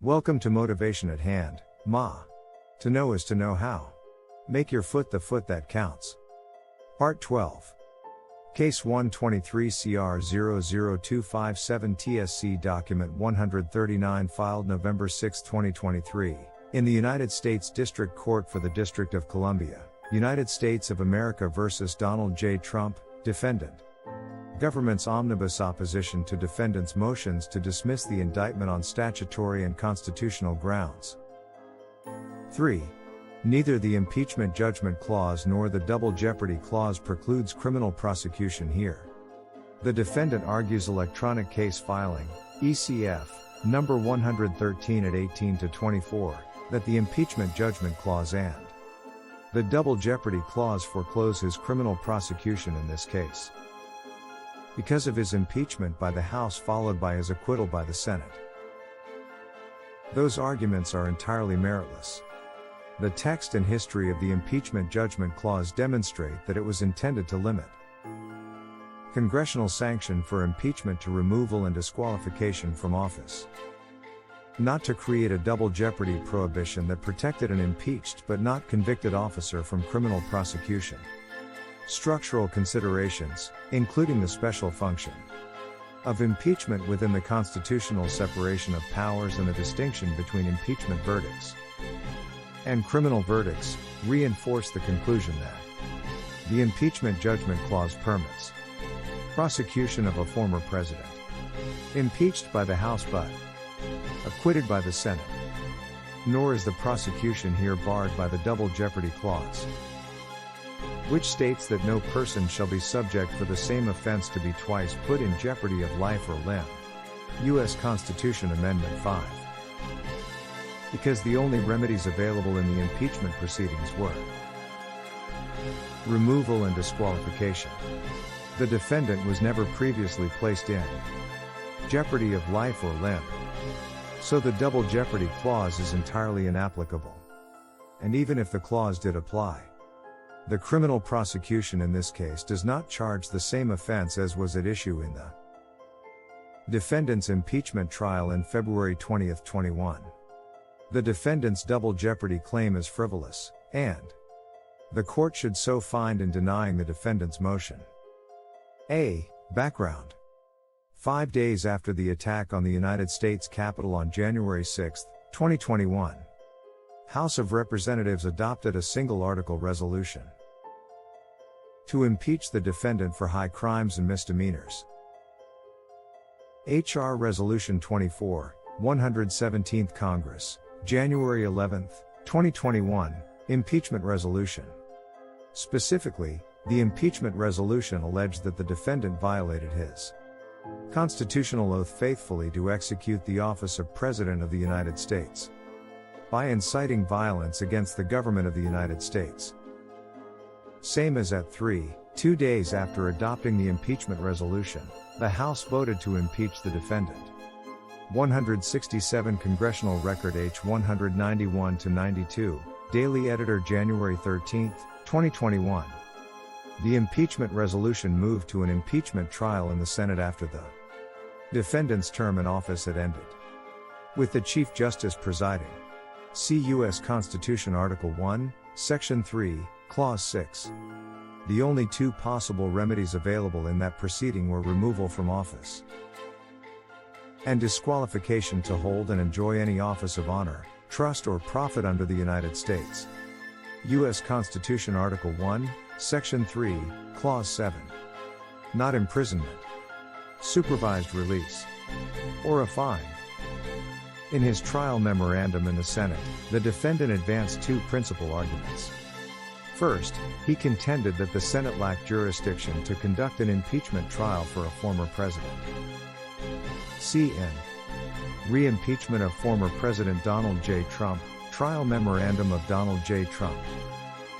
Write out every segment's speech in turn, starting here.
Welcome to Motivation at Hand, Ma. To know is to know how. Make your foot the foot that counts. Part 12. Case 123 CR 00257 TSC Document 139 filed November 6, 2023, in the United States District Court for the District of Columbia, United States of America vs. Donald J. Trump, defendant. Government's omnibus opposition to defendant's motions to dismiss the indictment on statutory and constitutional grounds. 3. Neither the impeachment judgment clause nor the double jeopardy clause precludes criminal prosecution here. The defendant argues electronic case filing, ECF, number 113 at 18-24, that the impeachment judgment clause and the double jeopardy clause foreclose his criminal prosecution in this case, because of his impeachment by the House followed by his acquittal by the Senate. Those arguments are entirely meritless. The text and history of the impeachment judgment clause demonstrate that it was intended to limit congressional sanction for impeachment to removal and disqualification from office, not to create a double jeopardy prohibition that protected an impeached but not convicted officer from criminal prosecution. Structural considerations, including the special function of impeachment within the constitutional separation of powers and the distinction between impeachment verdicts and criminal verdicts, reinforce the conclusion that the impeachment judgment clause permits prosecution of a former president impeached by the House but acquitted by the Senate. Nor is the prosecution here barred by the double jeopardy clause, which states that no person shall be subject for the same offense to be twice put in jeopardy of life or limb. U.S. Constitution Amendment 5. Because the only remedies available in the impeachment proceedings were removal and disqualification. The defendant was never previously placed in jeopardy of life or limb, so the double jeopardy clause is entirely inapplicable. And even if the clause did apply, the criminal prosecution in this case does not charge the same offense as was at issue in the defendant's impeachment trial in February 20, 21. The defendant's double jeopardy claim is frivolous, and the court should so find in denying the defendant's motion. A. Background. 5 days after the attack on the United States Capitol on January 6, 2021, House of Representatives adopted a single-article resolution to impeach the defendant for high crimes and misdemeanors. H.R. Resolution 24, 117th Congress, January 11, 2021, Impeachment Resolution. Specifically, the impeachment resolution alleged that the defendant violated his constitutional oath faithfully to execute the office of President of the United States by inciting violence against the government of the United States. Same as at 2 days after adopting the impeachment resolution, the House voted to impeach the defendant. 167 Congressional Record H 191-92, Daily Editor January 13, 2021. The impeachment resolution moved to an impeachment trial in the Senate after the defendant's term in office had ended, with the Chief Justice presiding. See U.S. Constitution Article 1, Section 3, Clause 6. The only two possible remedies available in that proceeding were removal from office and disqualification to hold and enjoy any office of honor, trust or profit under the United States. U.S. Constitution Article 1, Section 3, Clause 7. Not imprisonment, supervised release, or a fine. In his trial memorandum in the Senate, the defendant advanced two principal arguments. First, he contended that the Senate lacked jurisdiction to conduct an impeachment trial for a former president. C.N. Re-impeachment of former President Donald J. Trump, Trial Memorandum of Donald J. Trump.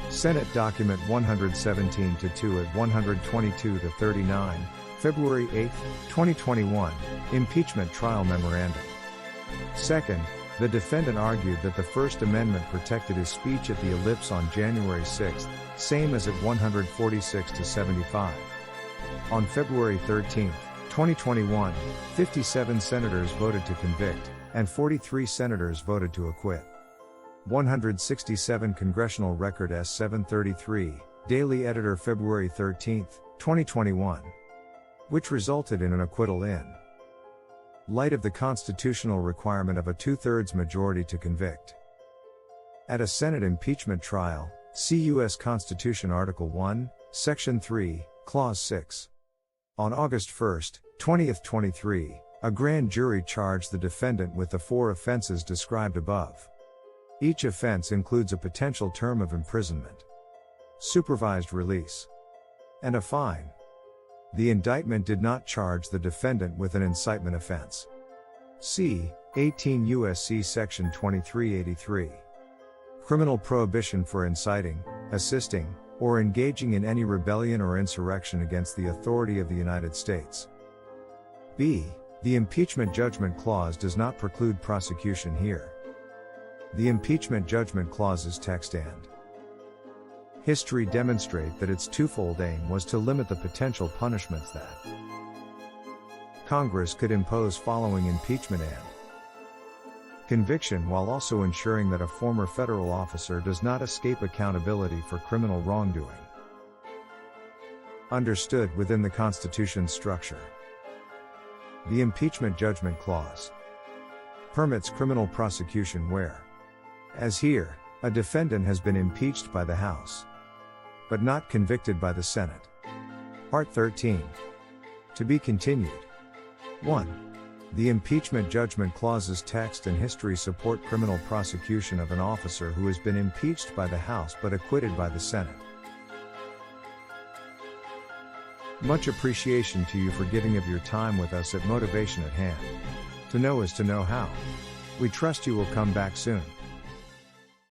Senate Document 117-2 at 122-39, February 8, 2021, Impeachment Trial Memorandum. Second, the defendant argued that the First Amendment protected his speech at the ellipse on January 6, same as at 146-75. On February 13, 2021, 57 senators voted to convict and 43 senators voted to acquit. 167 Congressional Record S-733, Daily Editor February 13, 2021. Which resulted in an acquittal in light of the constitutional requirement of a 2/3 majority to convict. At a Senate impeachment trial, see U.S. Constitution Article 1, Section 3, Clause 6. On August 1, 2023, a grand jury charged the defendant with the 4 offenses described above. Each offense includes a potential term of imprisonment, supervised release, and a fine. The indictment did not charge the defendant with an incitement offense. See 18 U.S.C. Section 2383. Criminal prohibition for inciting, assisting, or engaging in any rebellion or insurrection against the authority of the United States. B. The impeachment judgment clause does not preclude prosecution here. The impeachment judgment clause's text and history demonstrate that its twofold aim was to limit the potential punishments that Congress could impose following impeachment and conviction, while also ensuring that a former federal officer does not escape accountability for criminal wrongdoing. Understood within the Constitution's structure. The impeachment judgment clause permits criminal prosecution where, as here, a defendant has been impeached by the House, but not convicted by the Senate. Part 13. To be continued. 1. The impeachment judgment clause's text and history support criminal prosecution of an officer who has been impeached by the House but acquitted by the Senate. Much appreciation to you for giving of your time with us at Motivation at Hand. To know is to know how. We trust you will come back soon.